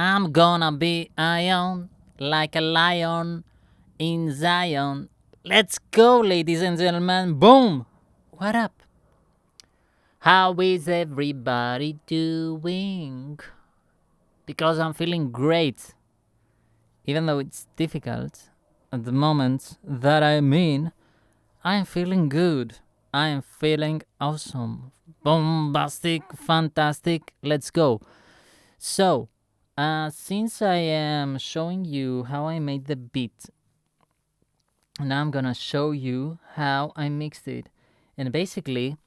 I'm gonna be ion like a lion in Zion. Let's go, ladies and gentlemen. Boom! What up? How is everybody doing? Because I'm feeling great, even though it's difficult at the moment that I'm in. I'm feeling good. I'm feeling awesome. Bombastic, fantastic. Let's go. So, since I am showing you how I made the beat, now I'm gonna show you how I mixed it. And basically,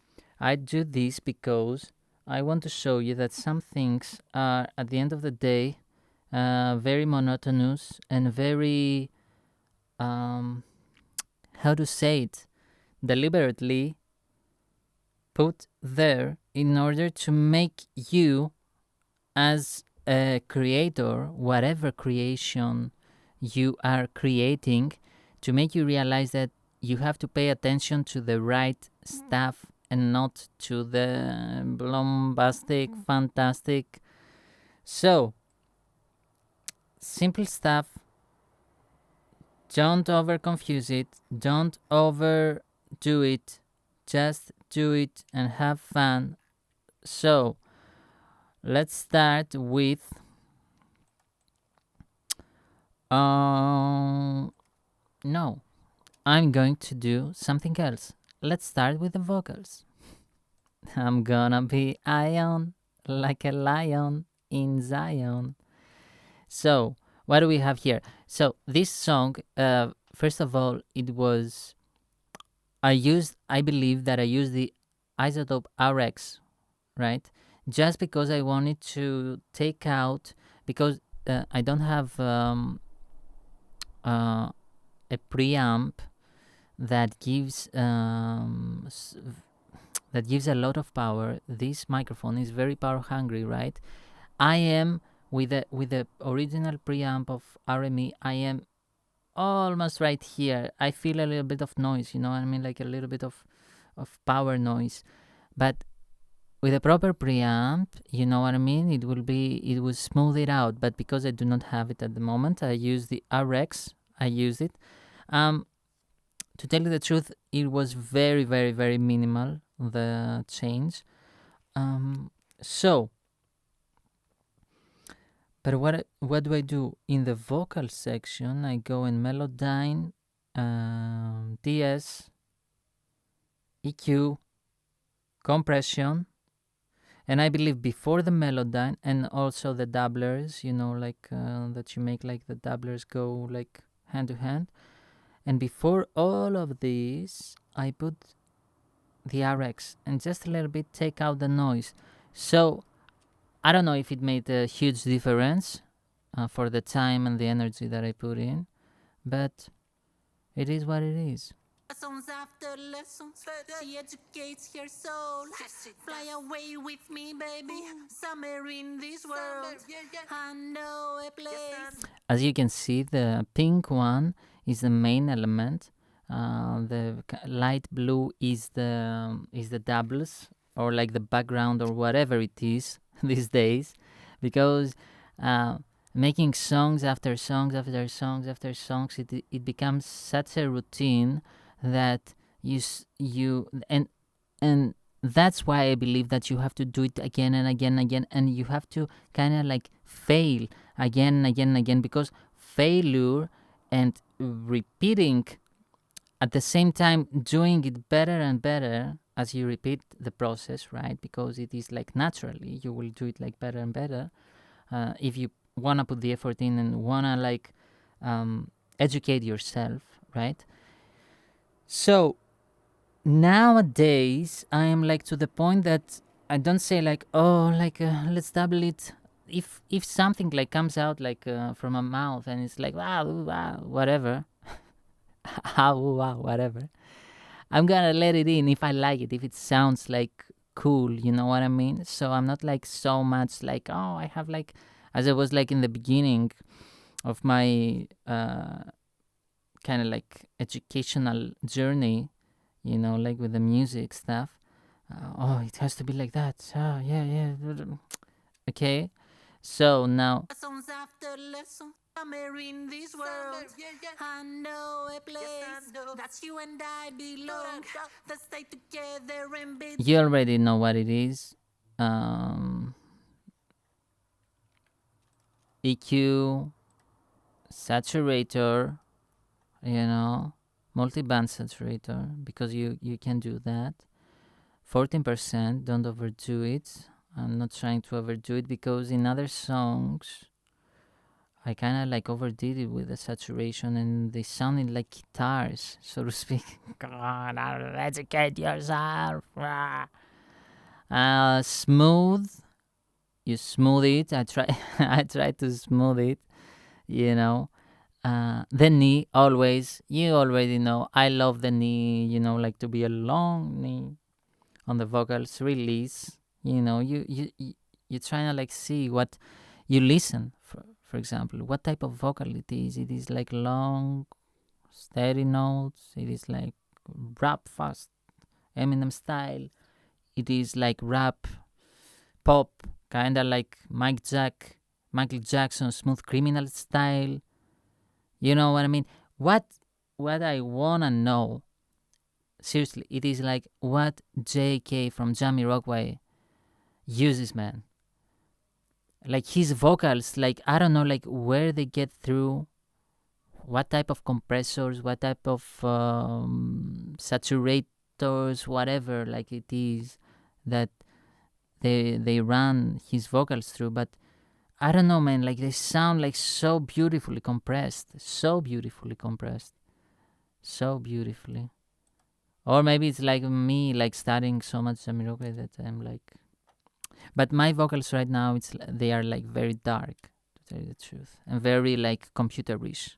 I do this because I want to show you that some things are, at the end of the day, very monotonous and very, um, how to say it, deliberately put there in order to make you, as a creator, whatever creation you are creating, to make you realize that you have to pay attention to the right stuff and not to the bombastic, fantastic. So, simple stuff. Don't over confuse it. Don't overdo it. Just do it and have fun. So, let's start with no, I'm going to do something else. Let's start with the vocals. I'm gonna be ion like a lion in Zion. So, what do we have here? So, this song, first of all, I believe that I used the iZotope RX, right? Just because I wanted to take out, because I don't have a preamp that gives that gives a lot of power. This microphone is very power hungry, right? I am with the original preamp of RME. I am almost right here. I feel a little bit of noise, you know what I mean, like a little bit of power noise. But with a proper preamp, you know what I mean, it will smooth it out. But because I do not have it at the moment, I use the RX. I use it. Um, to tell you the truth, it was very, very, very minimal, the change. Um, so, but what do I do in the vocal section? I go in Melodyne, DS, EQ, compression, and I believe before the Melodyne and also the doublers, like that you make like the doublers go like hand to hand. And before all of these, I put the RX and just a little bit take out the noise. So I don't know if it made a huge difference for the time and the energy that I put in, but it is what it is. Lessons after lessons, she educates her soul. Fly away with me, baby. Somewhere in this world, I know a place. As you can see, the pink one is the main element. The light blue is the doubles, or like the background or whatever it is these days, because uh, making songs after songs after songs after songs, it becomes such a routine that and that's why I believe that you have to do it again and again and again, and you have to kind of like fail again and again and again, because failure and repeating at the same time, doing it better and better as you repeat the process, right? Because it is like naturally you will do it like better and better if you want to put the effort in and want to like educate yourself, right? So nowadays I am like to the point that I don't say like, oh, like let's double it. If something like comes out like from a mouth and it's like wow, wow, whatever, wow, whatever, I'm gonna let it in if I like it, if it sounds like cool, you know what I mean? So I'm not like so much like, oh, I have like, as I was like in the beginning of my kind of like educational journey, like with the music stuff. Oh, it has to be like that. Oh, yeah, yeah. Okay. So now, Lessons Somewhere in this world, I know a place that's you and I belong. Let's stay together and be. You already know what it is. EQ, saturator, multi-band saturator, because you can do that. 14%, don't overdo it. I'm not trying to overdo it, because in other songs I kind of like overdid it with the saturation and they sounded like guitars, so to speak. Come on, educate yourself. Smooth, you smooth it. I try I try to smooth it, you know. The knee, always, you already know, I love the knee, like to be a long knee on the vocals. Release, you trying to like see what you listen for example, what type of vocal it is. It is like long steady notes, it is like rap fast Eminem style, it is like rap pop, kind of like Michael Jackson Smooth Criminal style. You know what I mean? What I wanna know, seriously, it is like what J.K. from Jamiroquai uses, man. Like his vocals, like I don't know, like where they get through, what type of compressors, what type of saturators, whatever, like it is that they run his vocals through. But I don't know, man, like they sound like so beautifully compressed, so beautifully compressed, so beautifully. Or maybe it's like me, like studying so much Jamiroquai that I'm like. But my vocals right now, they are like very dark, to tell you the truth, and very like computerish.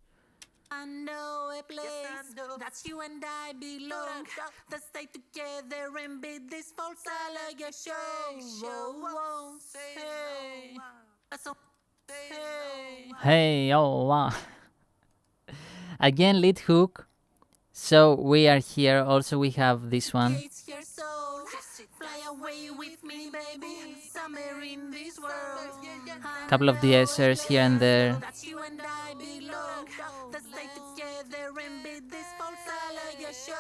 I know a place that's you and I belong. Let's stay together and beat this false allegation. Hey, Hey, oh wow. Again, lead hook. So we are here. Also, we have this one. Fly away with me, baby. Somewhere in this world. Couple of de-essers here and there. That's you and I belong. Let's stay together and beat this false allegation.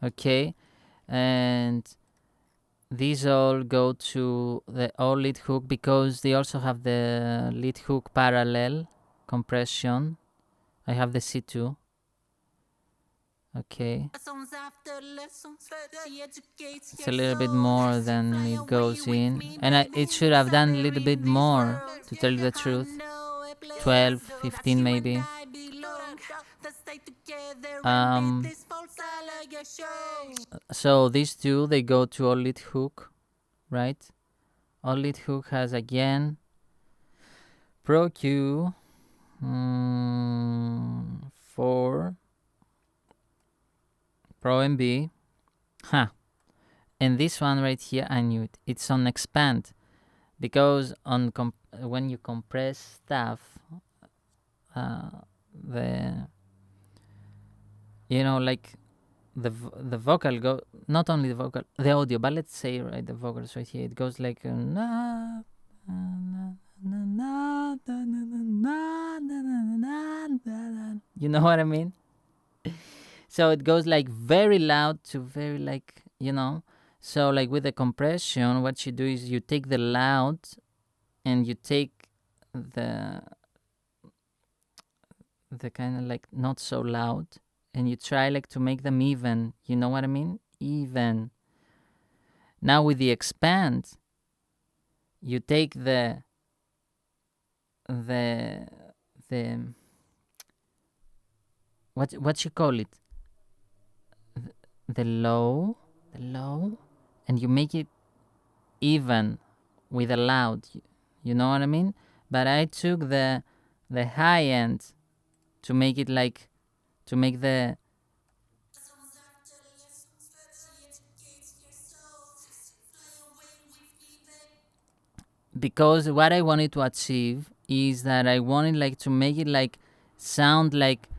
Okay, and these all go to the all lead hook, because they also have the lead hook parallel compression. I have the C2. Okay, it's a little bit more than it goes in, and it should have done a little bit more, to tell you the truth. 12, 15 maybe. So these two, they go to all lead hook, right? All lead hook has again Pro Q 4, Pro MB. And this one right here, I knew it. It's on expand, because on when you compress stuff, like the vocal go, not only the vocal, the audio, but let's say right, the vocals right here, it goes like you know what I mean? So it goes like very loud to very like, so like with the compression, what you do is you take the loud and you take the kind of like not so loud, and you try like to make them even. You know what I mean? Even. Now with the expand, you take the what you call it? The low, and you make it even with the loud. You know what I mean? But I took the high end to make it like, to make the, because what I wanted to achieve is that I wanted like to make it like sound like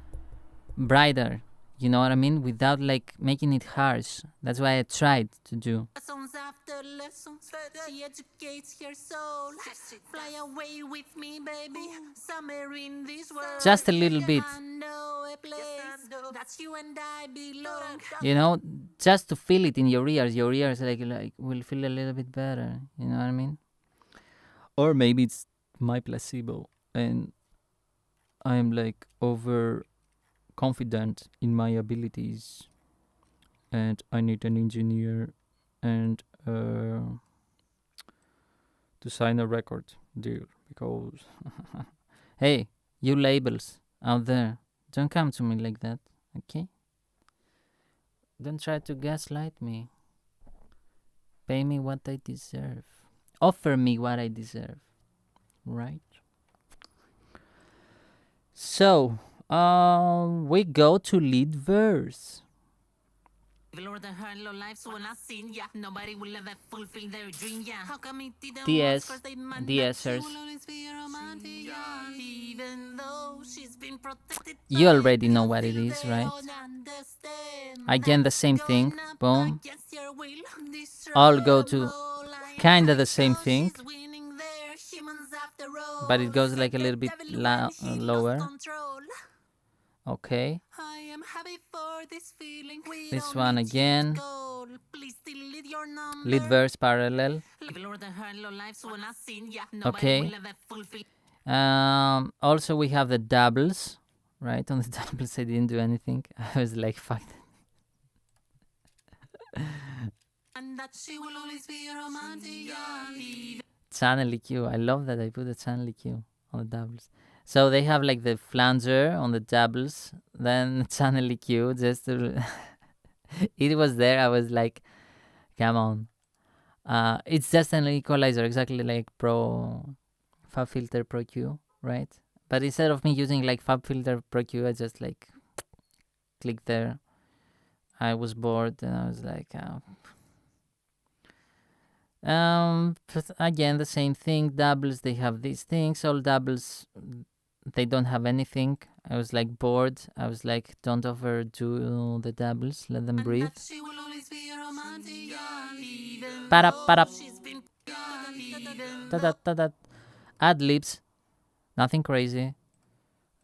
brighter, You know what I mean? Without like making it harsh. That's why I tried to do. Lessons after lessons, she educates her soul. Fly away with me, baby, somewhere in this world. Just a little bit. I know a place that's you and I belong. You know, just to feel it in your ears. Your ears like will feel a little bit better. You know what I mean? Or maybe it's my placebo and I'm like over confident in my abilities and I need an engineer and to sign a record deal because hey, you labels out there, don't come to me like that, okay? Don't try to gaslight me. Pay me what I deserve. Offer me what I deserve. Right? So, we go to lead verse. Lord, the hello lives when I seen ya. Nobody will ever fulfill their dream, yeah. How come it didn't DS, work? 'Cause they might DSers. not always be a romantic, yeah. Even though she's been protected You by already know it, what it still is, they right? don't understand Again, the that same thing. going up Boom. against your will All go destroys to them all. I kinda the am same sure thing, she's winning their humans after all. but it goes like a Said the little bit devil when he lost lower. control. Okay. I am happy for this feeling. We This don't one need you to again. go. Please delete your number. Lead verse parallel. Lord, the hello lives when I seen ya. Okay. Nobody will ever fulfill. Also we have the doubles, right? On the doubles I didn't do anything. I was like, fuck that. And that she will always be a romantic, yeah. Channel EQ. I love that I put the channel EQ on the doubles. So they have like the flanger on the doubles, then channel EQ just to it was there. I was like, come on. It's just an equalizer, exactly like FabFilter Pro Q, right? But instead of me using like FabFilter Pro Q, I just like click there. I was bored and I was like, again the same thing. Doubles, they have these things. All doubles, they don't have anything. I was like bored. I was like, don't overdo the doubles. Let them breathe. Para. Ad libs, nothing crazy,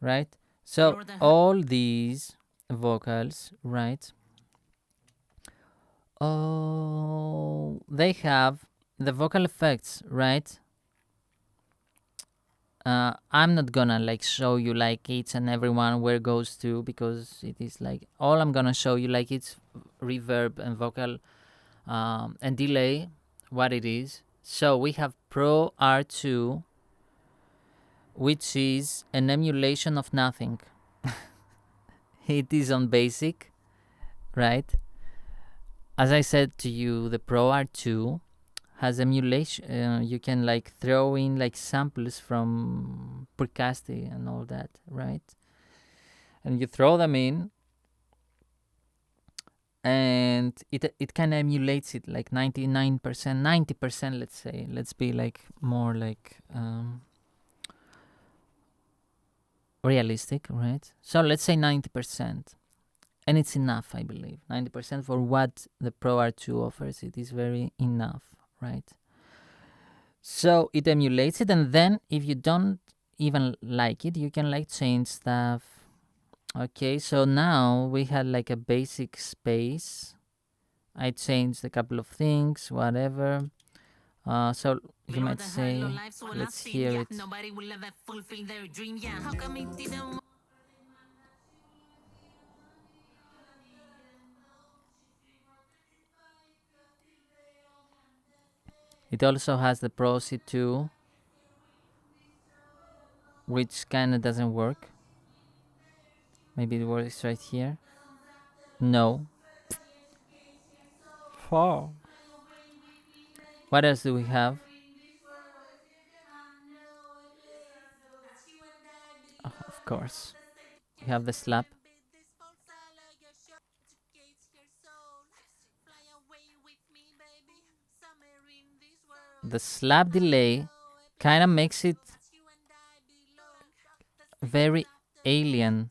right? So all these vocals, right? Oh, they have the vocal effects, right? I'm not gonna like show you like each and every one where it goes to, because it is like all I'm gonna show you like it's reverb and vocal and delay, what it is. So we have Pro R2, which is an emulation of nothing. It is on basic, right? As I said to you, the Pro R2 has emulation. You can like throw in like samples from Percasti and all that, right? And you throw them in, and it kind of emulates it like 99%, 90%, let's say. Let's be like more like realistic, right? So let's say 90%. And it's enough, I believe. 90% for what the Pro R2 offers. It is very enough, right? So it emulates it, and then if you don't even like it, you can like change stuff. Okay, so now we had like a basic space. I changed a couple of things, whatever. So you might say, let's hear it. Nobody will ever fulfill their dream, yeah. How come it didn't? It also has the Pro C2, which kind of doesn't work. Maybe it works right here. No. Oh. What else do we have? Oh, of course. We have the slap. The slap delay kind of makes it very alien.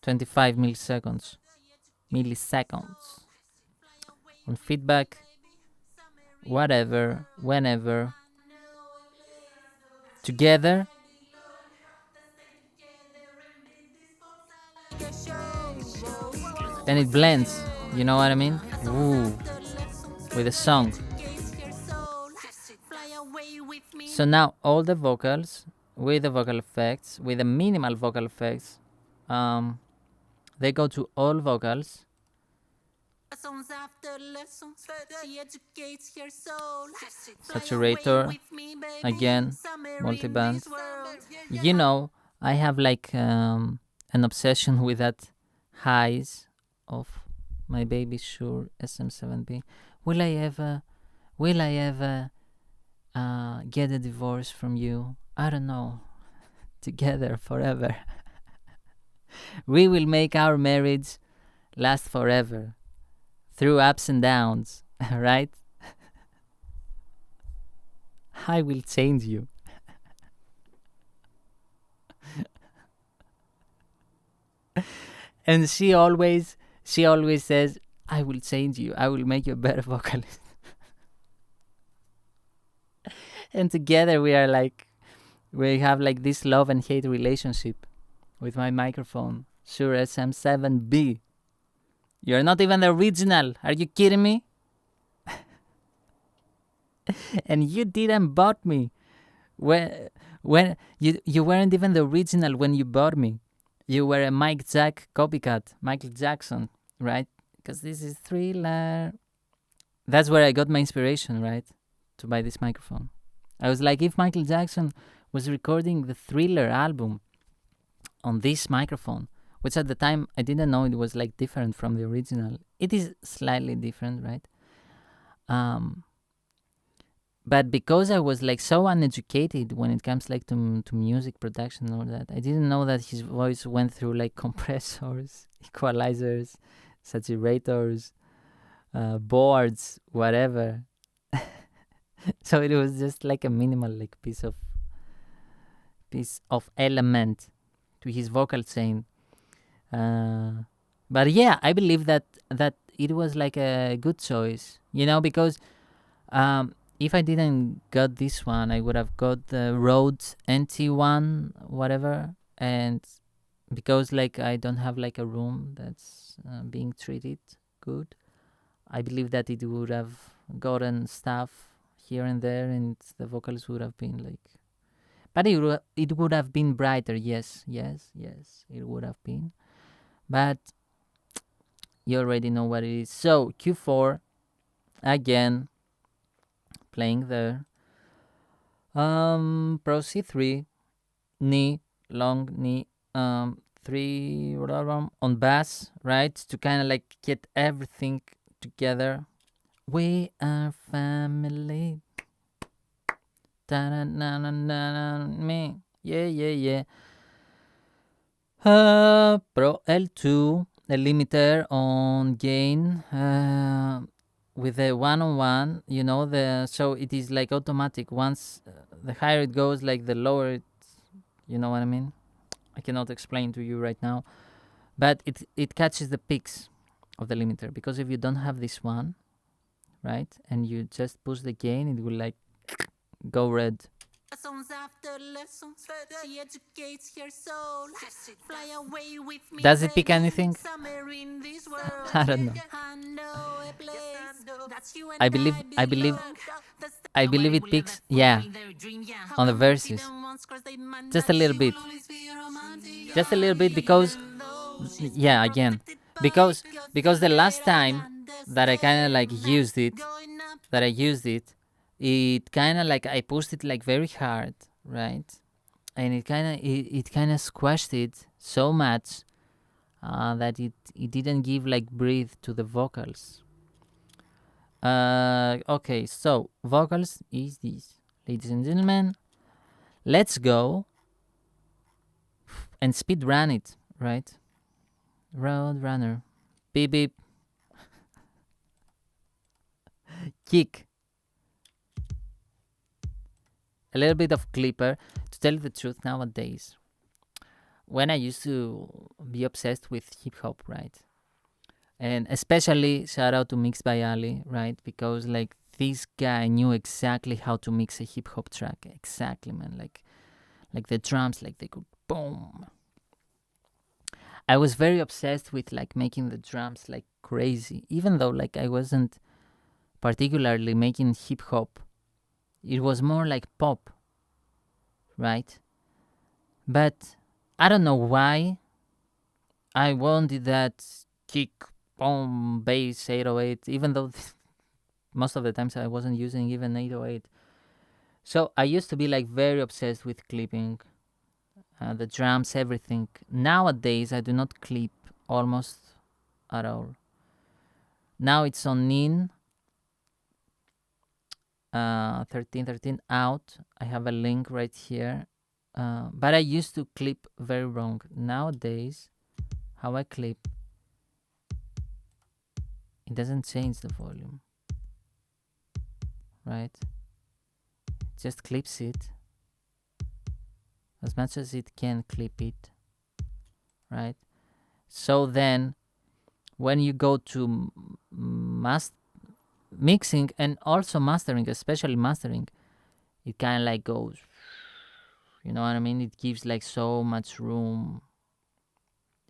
25 milliseconds. On feedback, whatever, whenever, together. And it blends, you know what I mean? Ooh, with the song. So now all the vocals with the vocal effects, with the minimal vocal effects, they go to all vocals. Saturator, again, multiband. You know, I have like an obsession with that highs of my Baby Shure SM7B. Will I ever get a divorce from you? I don't know. Together forever. We will make our marriage last forever. Through ups and downs, right? I will change you. And she always says, I will change you. I will make you a better vocalist. And together we have like this love and hate relationship with my microphone. Shure SM7B. You're not even the original. Are you kidding me? And you didn't bought me. When you weren't even the original when you bought me. You were a Mike Jack copycat, Michael Jackson, right? Because this is Thriller. That's where I got my inspiration, right? To buy this microphone. I was like, if Michael Jackson was recording the Thriller album on this microphone, which at the time I didn't know it was like different from the original. It is slightly different, right? But because I was like so uneducated when it comes like to music production and all that, I didn't know that his voice went through like compressors, equalizers, saturators, boards, whatever. So it was just like a minimal like piece of element to his vocal chain. But yeah, I believe that it was like a good choice, because if I didn't got this one, I would have got the Rhodes NT1, whatever. And because like I don't have like a room that's being treated good, I believe that it would have gotten stuff here and there, and the vocals would have been like, but it would have been brighter. Yes, it would have been. But you already know what it is. So Q4 again, playing there. Pro C3, knee, long knee, 3 on bass, right? To kind of like get everything together. We are family. Me. Yeah. Pro L2, a limiter on gain, with the one-on-one, so it is like automatic. Once the higher it goes, like the lower it, you know what I mean? I cannot explain to you right now, but it catches the peaks of the limiter, because if you don't have this one, right, and you just push the gain, it will like go red. Does it pick anything? I don't know. I believe it picks, yeah, on the verses. Just a little bit, because, yeah, again, because the last time that I kind of like used it, it kind of like I pushed it like very hard, right? And it kind of squashed it so much that it didn't give like breathe to the vocals. Okay, so vocals is this, ladies and gentlemen. Let's go and speed run it, right? Road runner, beep beep, kick. A little bit of clipper. To tell you the truth, nowadays, when I used to be obsessed with hip hop, right? And especially shout out to Mixed by Ali, right? Because like this guy knew exactly how to mix a hip hop track. Exactly, man. Like the drums, like they go boom. I was very obsessed with like making the drums like crazy, even though like I wasn't particularly making hip hop. It was more like pop, right? But I don't know why I wanted that kick, boom, bass 808, even though most of the times I wasn't using even 808. So I used to be like very obsessed with clipping the drums, everything. Nowadays, I do not clip almost at all. Now it's on Nin 1313 out. I have a link right here. But I used to clip very wrong. Nowadays, how I clip, it doesn't change the volume, right? It just clips it as much as it can clip it, right? So then when you go to mixing and also mastering, especially mastering, it kind of like goes, you know what I mean? It gives like so much room,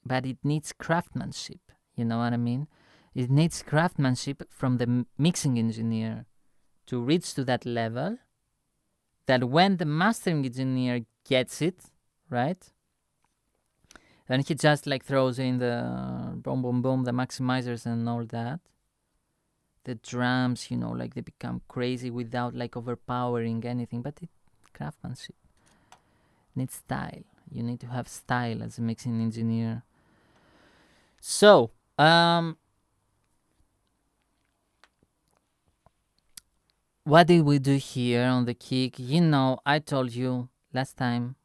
but it needs craftsmanship, you know what I mean? It needs craftsmanship from the mixing engineer to reach to that level that when the mastering engineer gets it, right? Then he just like throws in the boom, boom, boom, the maximizers and all that. The drums, you know, like they become crazy without like overpowering anything, but it craftsmanship needs style. You need to have style as a mixing engineer. So, what did we do here on the kick? You know, I told you last time.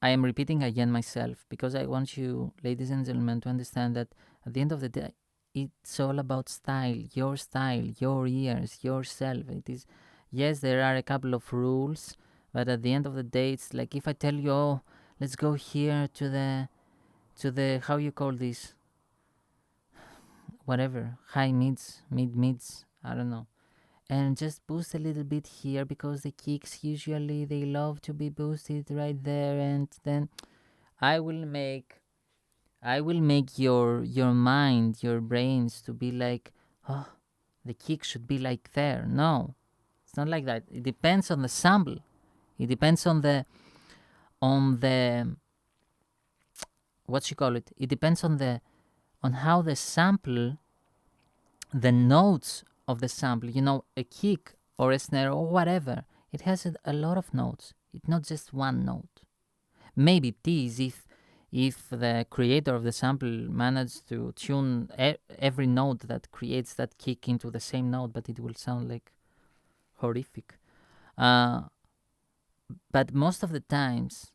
I am repeating again myself because I want you, ladies and gentlemen, to understand that at the end of the day, it's all about style, your ears, yourself. It is, yes, there are a couple of rules, but at the end of the day, it's like if I tell you, oh, let's go here to the how you call this, whatever, high mids, mids, I don't know, and just boost a little bit here because the kicks usually they love to be boosted right there, and then I will make your mind, your brains to be like, oh, the kick should be like there. No, it's not like that. It depends on the sample. It depends on the what you call it. It depends on how the sample, the notes of the sample. You know, a kick or a snare or whatever. It has a lot of notes. It's not just one note. Maybe it is if the creator of the sample managed to tune every note that creates that kick into the same note, but it will sound like horrific. But most of the times,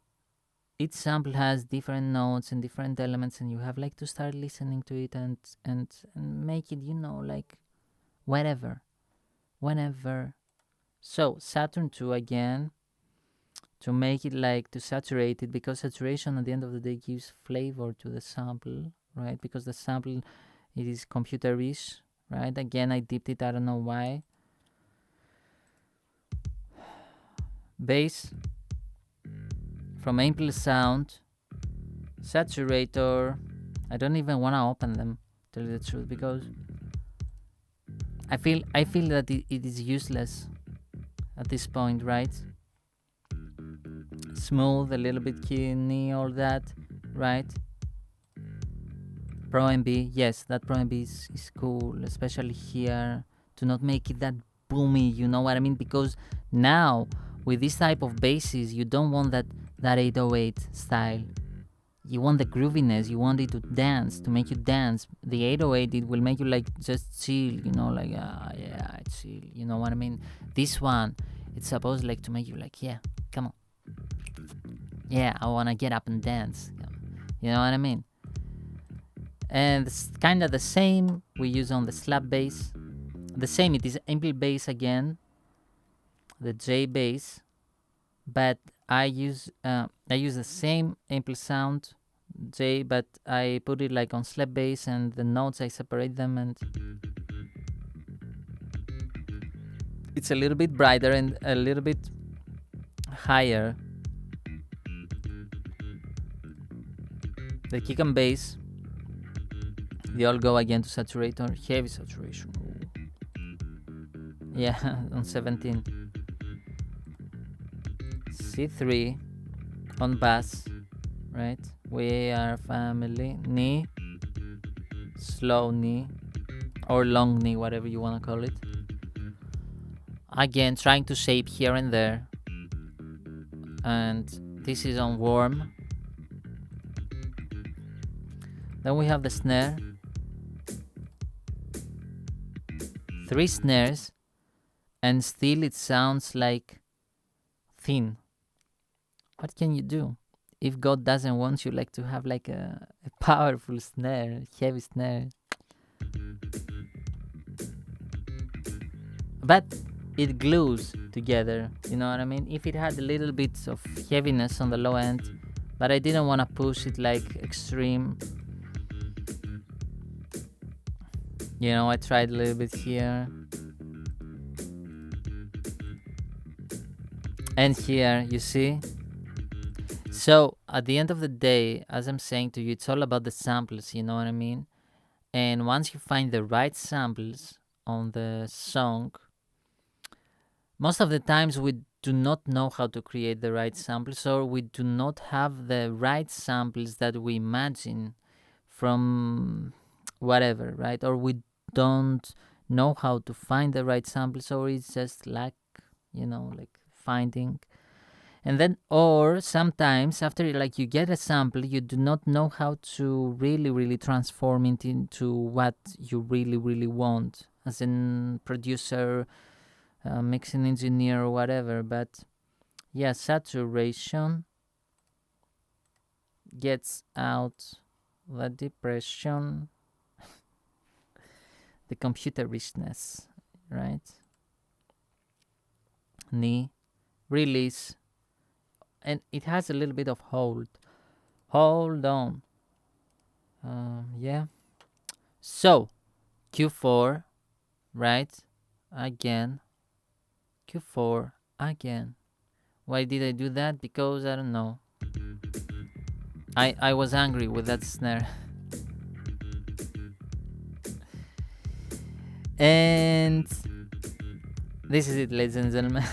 each sample has different notes and different elements, and you have like to start listening to it and make it, you know, like whenever. So Saturn 2 again, to make it like to saturate it, because saturation at the end of the day gives flavor to the sample, right? Because the sample, it is computerish, right? Again, I dipped it, I don't know why. Bass from Ample Sound, Saturator. I don't even want to open them, to tell you the truth, because I feel that it is useless at this point, right? Smooth, a little bit kidney, all that, right? Pro MB, yes, that Pro MB is cool, especially here, to not make it that boomy, you know what I mean? Because now, with this type of basses, you don't want that 808 style. You want the grooviness, you want it to dance, to make you dance. The 808, it will make you like just chill, you know, like, yeah, chill, you know what I mean? This one, it's supposed like to make you like, yeah, come on. Yeah, I want to get up and dance. You know what I mean? And it's kind of the same we use on the slap bass. The same, it is Ample bass again, the J bass, but I use the same Ample sound J, but I put it like on slap bass, and the notes I separate them, and it's a little bit brighter and a little bit higher. The kick and bass, they all go again to saturator, heavy saturation. Yeah, on 17. C3 on bass, right? We are family. Knee, slow knee, or long knee, whatever you want to call it. Again, trying to shape here and there. And this is on warm. Then we have the snare. 3 snares, and still it sounds like thin. What can you do? If God doesn't want you like to have like a powerful snare, heavy snare. But it glues together, you know what I mean? If it had a little bit of heaviness on the low end, but I didn't want to push it like extreme. You know, I tried a little bit here. And here, you see? So, at the end of the day, as I'm saying to you, it's all about the samples, you know what I mean? And once you find the right samples on the song, most of the times we do not know how to create the right samples, or we do not have the right samples that we imagine from whatever, right? Or we don't know how to find the right samples, or it's just like, you know, like finding. And then, or sometimes after like you get a sample, you do not know how to really transform it into what you really want as a producer, mixing engineer, or whatever. But yeah, saturation gets out the depression, the computer richness, right? Knee, release, and it has a little bit of hold on. Yeah, so Q4, right? Again, Q4 again. Why did I do that? Because I don't know, I was angry with that snare. And this is it, ladies and gentlemen.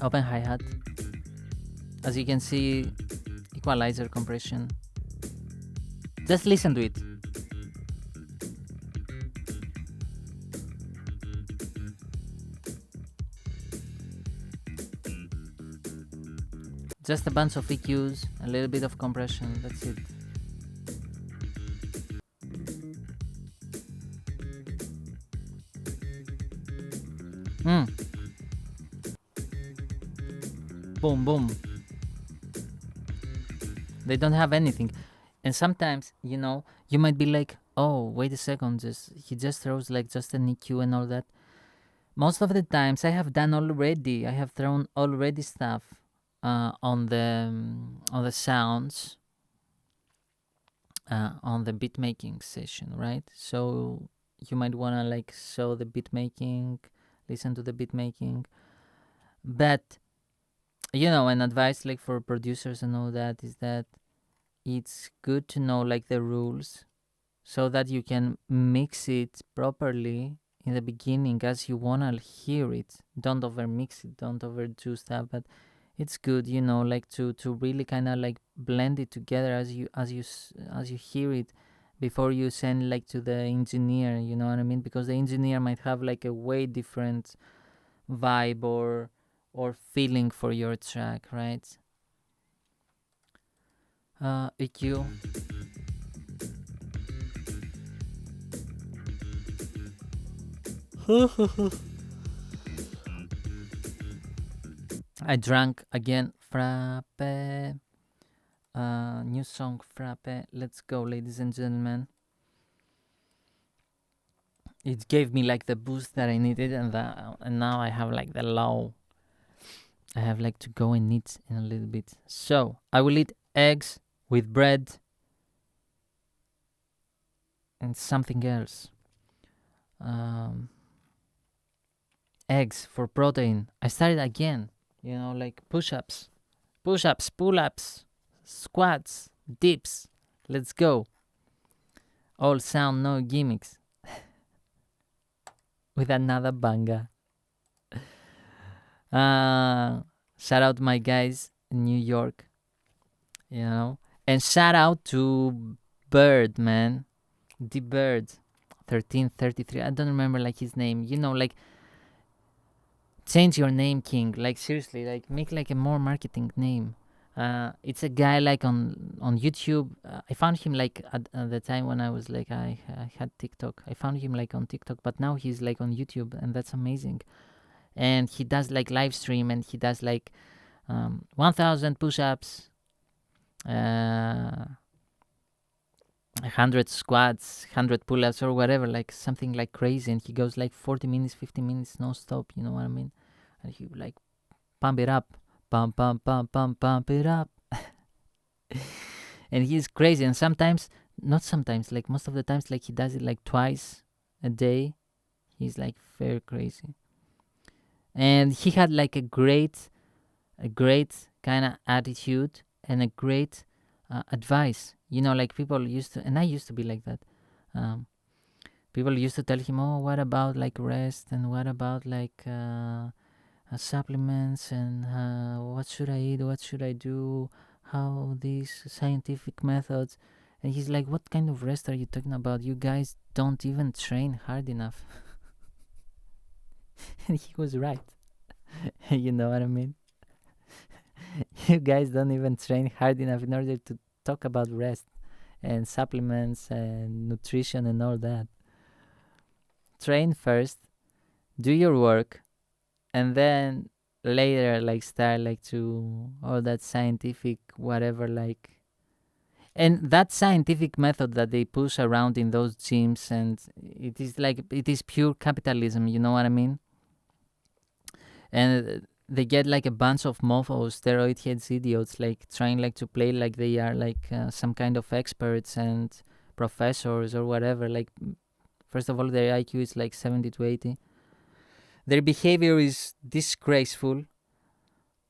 Open hi-hat. As you can see, equalizer, compression. Just listen to it. Just a bunch of EQs, a little bit of compression, that's it. Boom, boom. They don't have anything. And sometimes, you know, you might be like, oh, wait a second, he just throws like just an EQ and all that. Most of the times I have done already. I have thrown already stuff on the sounds on the beat making session, right? So you might wanna like show the beat making, listen to the beat making. But you know, an advice like for producers and all that is that it's good to know like the rules so that you can mix it properly in the beginning as you wanna hear it. Don't over mix it, don't overdo stuff, but it's good, you know, like to really kind of like blend it together as you hear it before you send like to the engineer, you know what I mean? Because the engineer might have like a way different vibe or feeling for your track, right? EQ. I drank again. Frappe. New song, Frappe. Let's go, ladies and gentlemen. it gave me like the boost that I needed, and now I have like the low. I have like to go and eat in a little bit. So I will eat eggs with bread and something else. Um, Eggs for protein. I started again. Like push-ups, pull-ups, squats, dips. Let's go. All sound, no gimmicks. With another banger. Shout out my guys in New York, and shout out to Bird, man, the Bird, 1333. I don't remember like his name. Like change your name, King. Like seriously, like make like a more marketing name. It's a guy like on YouTube. I found him like at the time when I was like I had TikTok. I found him like on TikTok, but now he's like on YouTube, and that's amazing. And he does like live stream, and he does like 1,000 push-ups, 100 squats, 100 pull-ups, or whatever, like something like crazy. And he goes like 40 minutes, 50 minutes, no stop. You know what I mean? And he like pump it up, pump it up. And he's crazy. And sometimes, not sometimes, like most of the times, like he does it like twice a day. He's like very crazy. And he had like a great kind of attitude and a great advice. Like people used to, and I used to be like that. People used to tell him, "Oh, what about like rest, and what about like supplements, and what should I eat? What should I do? How these scientific methods?" And he's like, "What kind of rest are you talking about? You guys don't even train hard enough." And he was right. You know what I mean? You guys don't even train hard enough in order to talk about rest and supplements and nutrition and all that. Train first, do your work, and then later like start like to all that scientific whatever, like, and that scientific method that they push around in those gyms, and it is pure capitalism, you know what I mean? And they get like a bunch of mofos, steroid heads, idiots, like trying like to play like they are like some kind of experts and professors or whatever. Like, first of all, their IQ is like 70 to 80. Their behavior is disgraceful,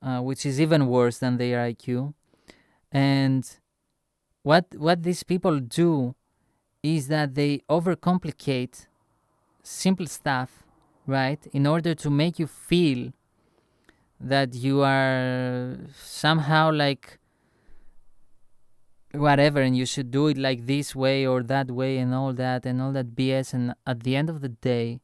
which is even worse than their IQ. And what these people do is that they overcomplicate simple stuff, right, in order to make you feel that you are somehow like whatever, and you should do it like this way or that way, and all that BS. And at the end of the day,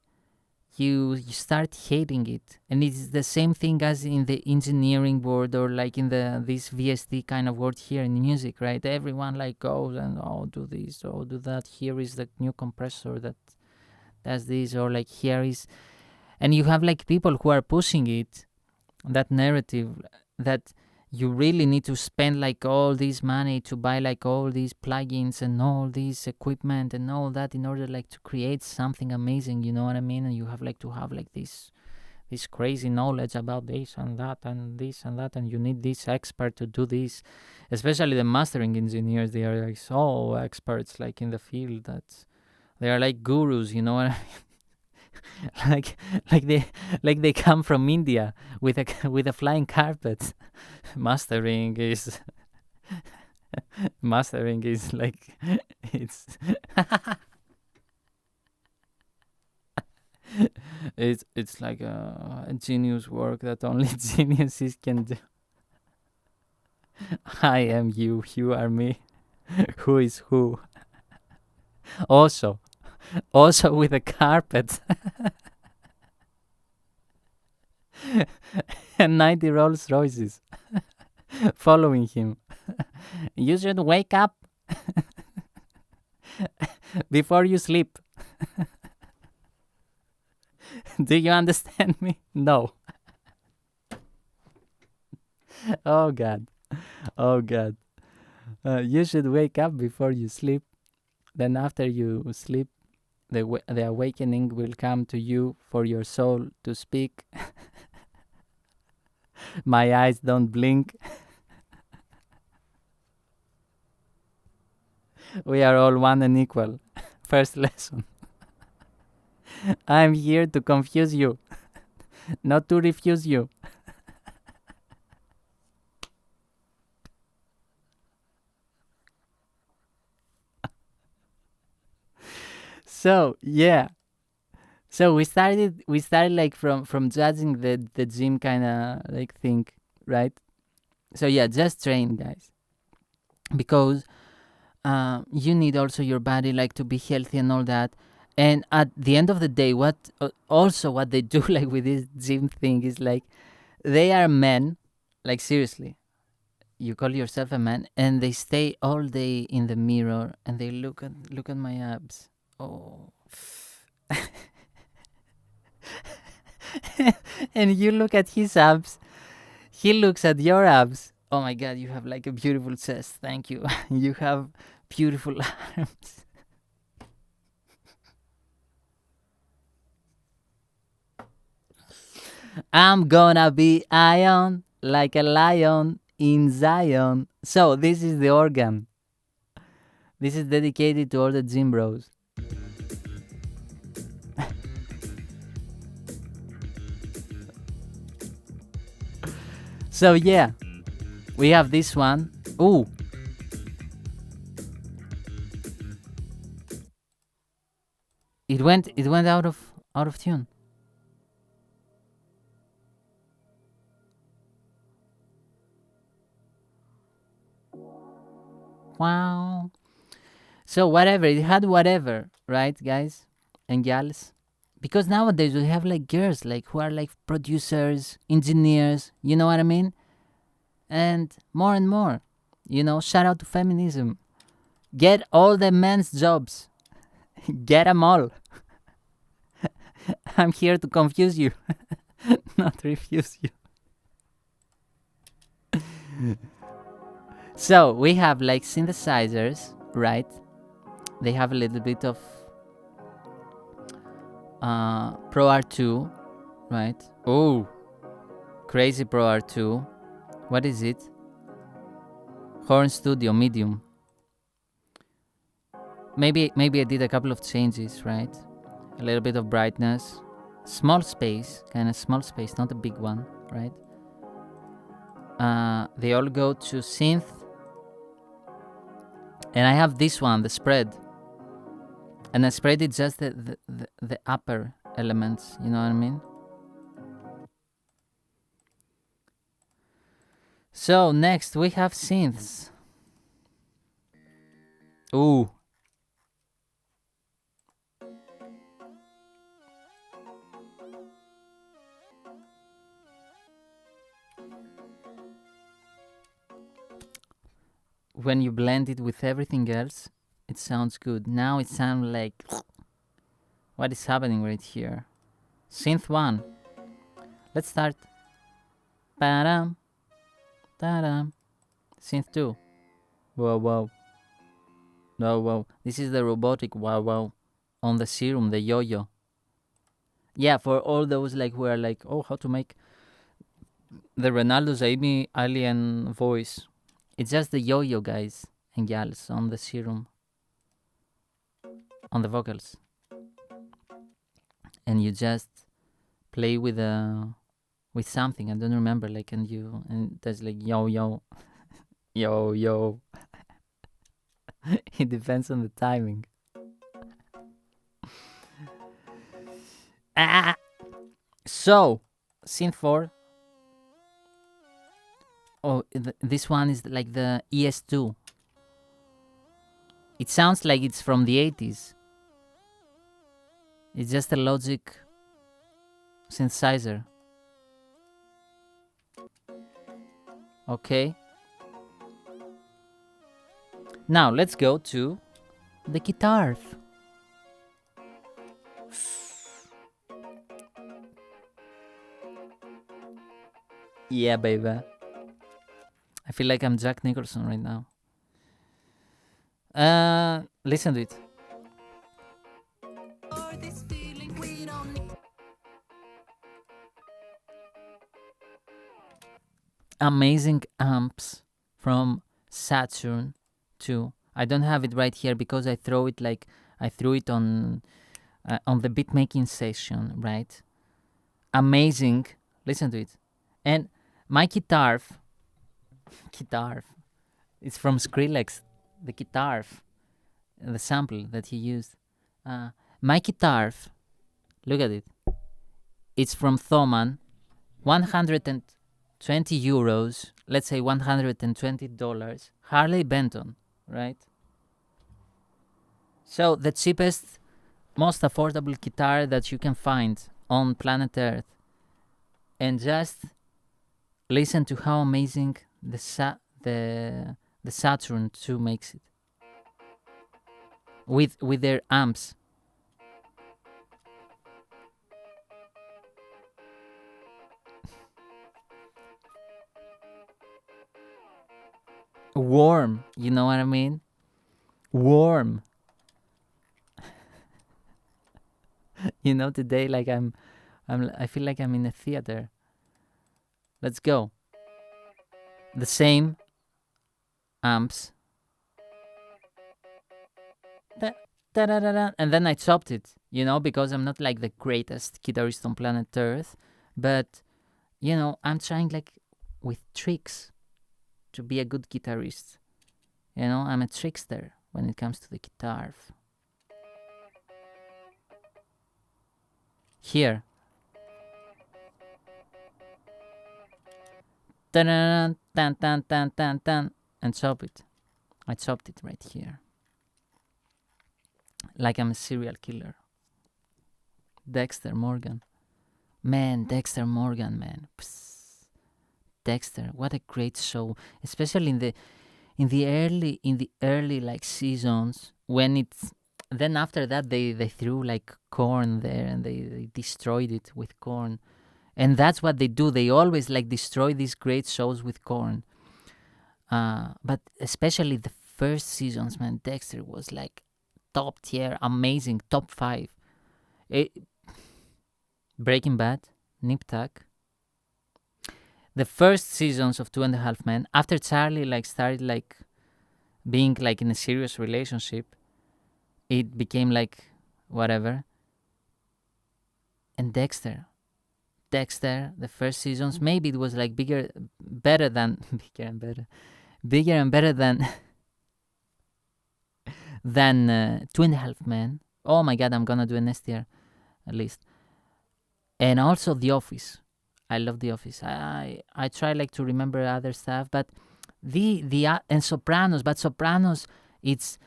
you start hating it. And it's the same thing as in the engineering world, or like in this VST kind of world here in music, right? Everyone like goes and do this, do that. Here is the new compressor that does this, or like here is, and you have like people who are pushing it, that narrative, that you really need to spend like all this money to buy like all these plugins and all this equipment and all that in order like to create something amazing, you know what I mean? And you have like to have like this crazy knowledge about this and that and this and that, and you need this expert to do this. Especially the mastering engineers, they are like so experts like in the field that they are like gurus, you know what I mean? like they come from India with a flying carpet. Mastering is like it's it's like a genius work that only geniuses can do. I am you, you are me. Who is who? Also with a carpet. And 90 Rolls Royces following him. You should wake up before you sleep. Do you understand me? No. Oh God. Oh God. You should wake up before you sleep. Then after you sleep, The awakening will come to you for your soul to speak. My eyes don't blink. We are all one and equal. First lesson. I'm here to confuse you, not to refuse you. So yeah. So we started like from judging the gym kind of like thing, right? So yeah, just train, guys, because you need also your body like to be healthy and all that. And at the end of the day, what they do like with this gym thing is like they are men, like seriously. You call yourself a man, and they stay all day in the mirror and they look at my abs. Oh. And you look at his abs, he looks at your abs. Oh my god, you have like a beautiful chest. Thank you. You have beautiful arms. I'm gonna be ion like a lion in Zion. So this is the organ. This is dedicated to all the gym bros. So yeah, we have this one. Ooh. It went out of tune. Wow. So whatever, it had whatever, right, guys and gals? Because nowadays we have like girls like who are like producers, engineers, you know what I mean? And more. Shout out to feminism. Get all the men's jobs. Get them all. I'm here to confuse you, not refuse you. So we have like synthesizers, right? They have a little bit of Pro R2, right? Oh, crazy Pro R2. What is it? Horn Studio Medium. Maybe I did a couple of changes, right? A little bit of brightness, small space, kind of small space, not a big one, right? They all go to synth, and I have this one, the spread, and I spread it just the upper elements. You know what I mean? So next we have synths. Ooh. When you blend it with everything else, it sounds good. Now it sounds like what is happening right here. Synth 1. Let's start. Ba-dum, da-dum. Synth 2. Whoa, whoa. No, whoa. This is the robotic wow, wow. On the serum, the yo-yo. Yeah, for all those like who are like, oh, how to make the Ronaldo Zaimi alien voice. It's just the yo-yo, guys and gals, on the serum, on the vocals, and you just play with something. I don't remember, like, and there's like yo-yo, yo-yo. It depends on the timing. So, synth 4. Oh, this one is like the ES2. It sounds like it's from the 80s. It's just a Logic synthesizer. Okay. Now let's go to the guitar. Yeah, baby. I feel like I'm Jack Nicholson right now. Listen to it. amazing amps from Saturn too. I don't have it right here because I threw it on the beat making session, right? Amazing. Listen to it. And my guitar, it's from Skrillex, the guitar, the sample that he used. My guitar, look at it. It's from Thomann, 120 euros, let's say $120. Harley Benton, right? So the cheapest, most affordable guitar that you can find on planet Earth. And just listen to how amazing the Saturn 2 makes it with their amps. Warm, you know what I mean? Warm. You know, today like I feel like I'm in a theater. Let's go. The same amps. And then I chopped it, you know, because I'm not like the greatest guitarist on planet Earth, but you know, I'm trying like with tricks to be a good guitarist. You know, I'm a trickster when it comes to the guitar. Here. Tan tan tan tan tan tan, and chop it. I chopped it right here. Like I'm a serial killer. Dexter Morgan. Man, Dexter Morgan, man. Psst. Dexter, what a great show. Especially in the early like seasons when it's then after that they threw like corn there and they destroyed it with corn. And that's what they do. They always like destroy these great shows with corn. But especially the first seasons, man, Dexter was like top tier, amazing, top 5. Breaking Bad, Nip Tuck. The first seasons of Two and a Half Men, after Charlie like started like being like in a serious relationship, it became like whatever. And Dexter, the first seasons, maybe it was like bigger and better than than Two and a Half Men. Oh my god, I'm gonna do an S tier at least. And also The Office. I love The Office. I try like to remember other stuff, but and Sopranos. But Sopranos, it's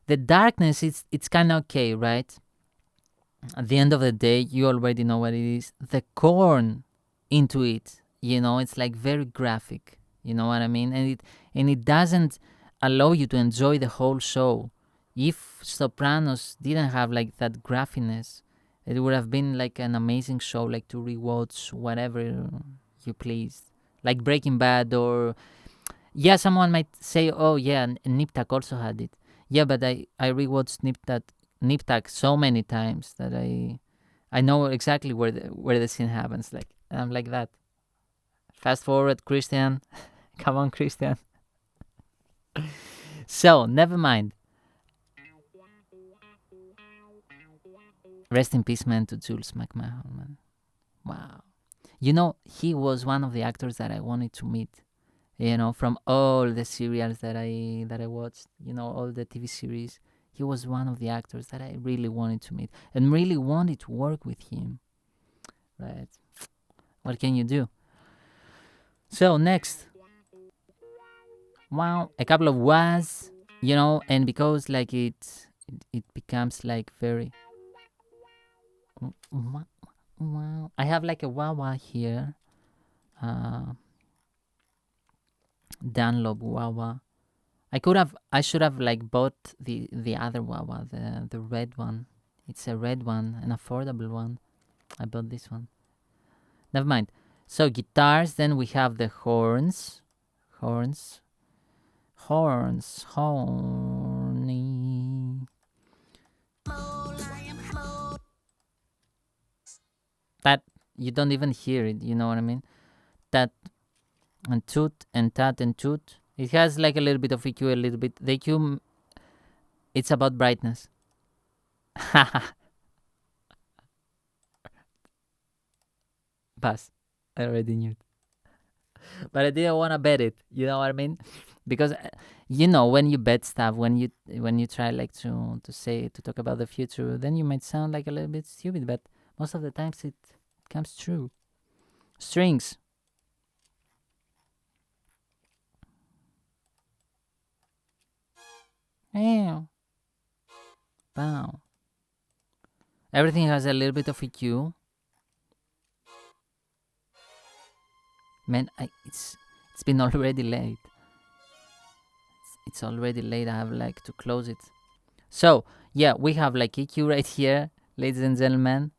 the darkness. It's kind of okay, right? At the end of the day, you already know what it is. The corn into it, you know, it's like very graphic. You know what I mean? And it doesn't allow you to enjoy the whole show. If Sopranos didn't have like that graphiness, it would have been like an amazing show, like to rewatch whatever you please, like Breaking Bad or yeah. Someone might say, "Oh yeah, Nip Tuck also had it." Yeah, but I rewatched Nip Tuck so many times that I know exactly where the scene happens. Like I'm like that. Fast forward, Christian. Come on, Christian. So never mind. Rest in peace, man, to Jules McMahon, man. Wow. You know, he was one of the actors that I wanted to meet. You know, from all the serials that I watched, you know, all the TV series, he was one of the actors that I really wanted to meet and really wanted to work with him. Right? What can you do? So next, wow, a couple of was, you know, and because like it becomes like very wow. I have like a wah here. Dunlop wah. I should have like bought the other wah, the red one. It's a red one, an affordable one. I bought this one. Never mind. So guitars, then we have the horns. Horny. That you don't even hear it, you know what I mean? That and toot and tat and toot. It has like a little bit of EQ, a little bit. The EQ, it's about brightness. Pass. I already knew it. But I didn't want to bet it. You know what I mean? Because when you bet stuff, when you try like to talk about the future, then you might sound like a little bit stupid, but most of the times it comes true. Strings. Ew. Wow. Everything has a little bit of EQ. Man, it's been already late. It's already late. I have like to close it. So yeah, we have like EQ right here, ladies and gentlemen.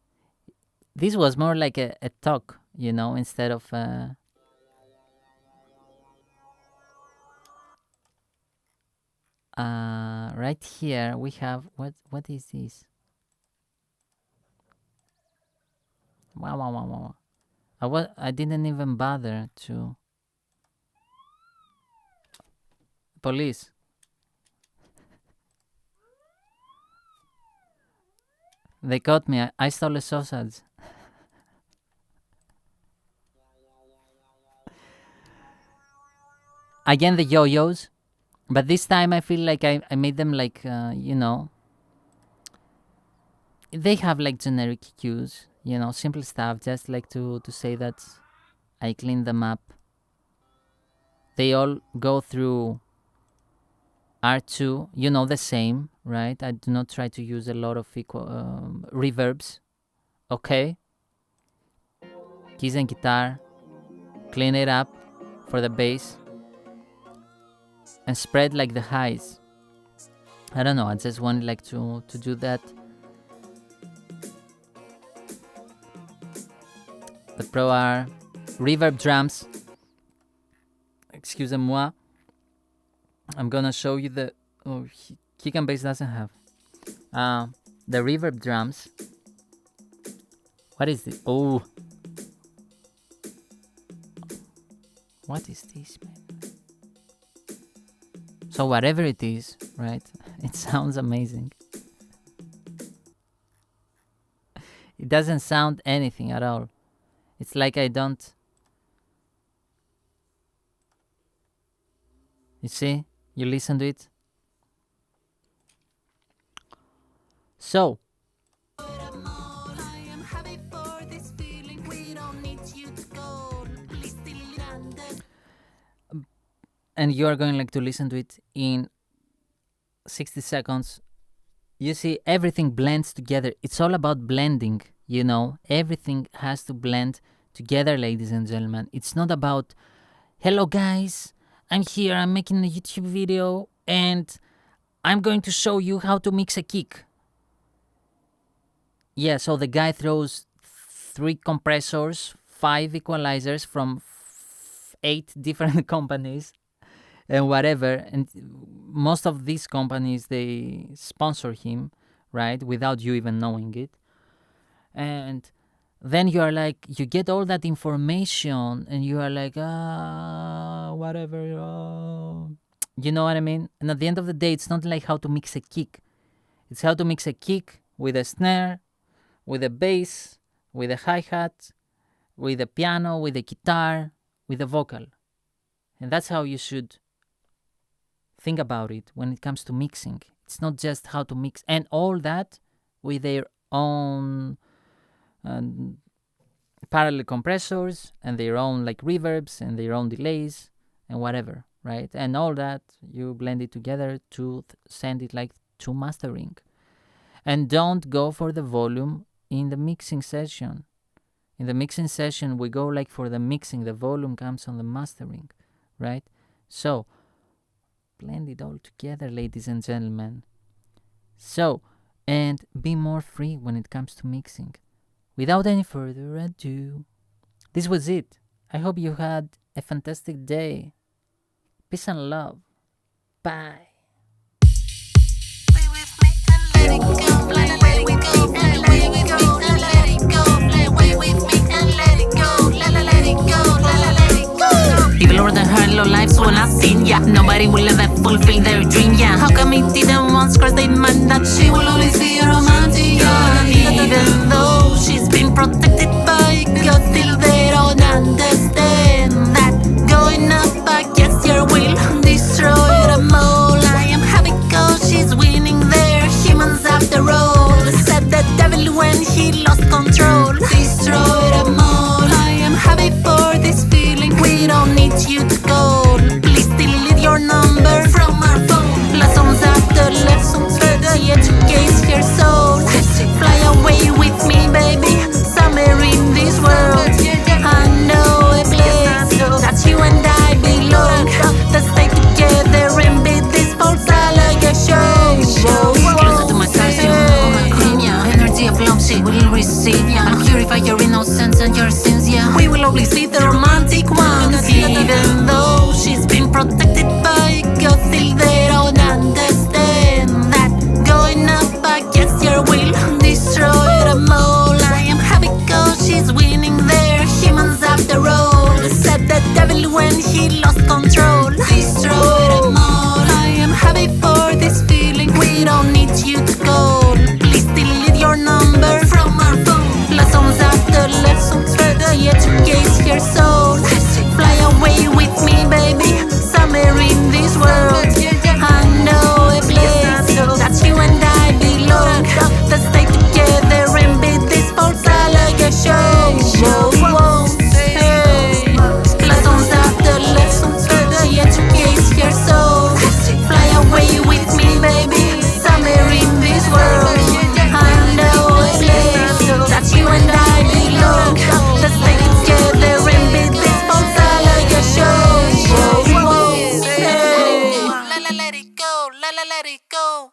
This was more like a talk, instead of right here we have what is this? Wow. I didn't even bother to. Police. They caught me. I stole a sausage. Again, the yo-yos. But this time I feel like I made them like, they have like generic cues, simple stuff, just like to say that I cleaned them up. They all go through R2, the same, right? I do not try to use a lot of reverbs, okay? Keys and guitar, clean it up for the bass, and spread like the highs. I don't know, I just wanted like to do that. The Pro R, reverb drums. Excusez-moi. I'm gonna show you the... Oh, kick and bass doesn't have. The reverb drums. What is this? Oh. What is this, man? So whatever it is, right? It sounds amazing. It doesn't sound anything at all. It's like I don't... You see? You listen to it? So. And you are going like to listen to it in 60 seconds. You see, everything blends together. It's all about blending, Everything has to blend together, ladies and gentlemen. It's not about, hello guys, I'm here, I'm making a YouTube video, and I'm going to show you how to mix a kick. Yeah, so the guy throws 3 compressors, 5 equalizers from 8 different companies, and whatever. And most of these companies, they sponsor him, right? Without you even knowing it. And then you are like, you get all that information and you are like, whatever. You know what I mean? And at the end of the day, it's not like how to mix a kick. It's how to mix a kick with a snare, with a bass, with a hi-hat, with a piano, with a guitar, with a vocal. And that's how you should think about it when it comes to mixing. It's not just how to mix, and all that with their own parallel compressors and their own like reverbs and their own delays and whatever, right? And all that you blend it together to send it like to mastering. And don't go for the volume in the mixing session. In the mixing session, we go like for the mixing. The volume comes on the mastering, right? So blend it all together, ladies and gentlemen. So, and be more free when it comes to mixing. Without any further ado, this was it. I hope you had a fantastic day. Peace and love. Bye. Dímelo shallow lives will not seen, yeah. Nobody will ever fulfill their dream, yeah. How come it didn't once cross their mind that she will always be a romantic, yeah. Even though she's been protected by God, still they don't understand that going up against your will destroy them all. I am happy cause she's winning their humans after all. Said the devil when he lost control, destroy them all. I am happy for this feeling, we don't need you to call. Please delete your number from our phone. Lessons after lessons, further educates your soul. Fly away with me, baby, somewhere in this world. I know a place that you and I belong. Let's stay together and beat this false allegation. Closer to my stars, you know my queen, yeah. Energy of love she will receive, yeah. I'll purify your innocence and your sins, yeah. We will always be the romantic ones. Even though she's been protected by God, still they don't understand that going up against your will destroy them all. I am happy cause she's winning their humans after all. Said the devil when he lost control, destroy them all. I am happy for this feeling, we don't need you to call. Please delete your number from our phone. Lessons after lessons, further educates your soul. Fly away with me, baby, somewhere in this world. I know a place that you and I belong. Let's stay together and beat this false allegation. Hey. Lessons after lessons, further educates your soul. Fly away with me, baby, somewhere in this world. I know a place that you and I belong. Let's stay together and beat this false allegation. Hey. La la let it go, la la let it go.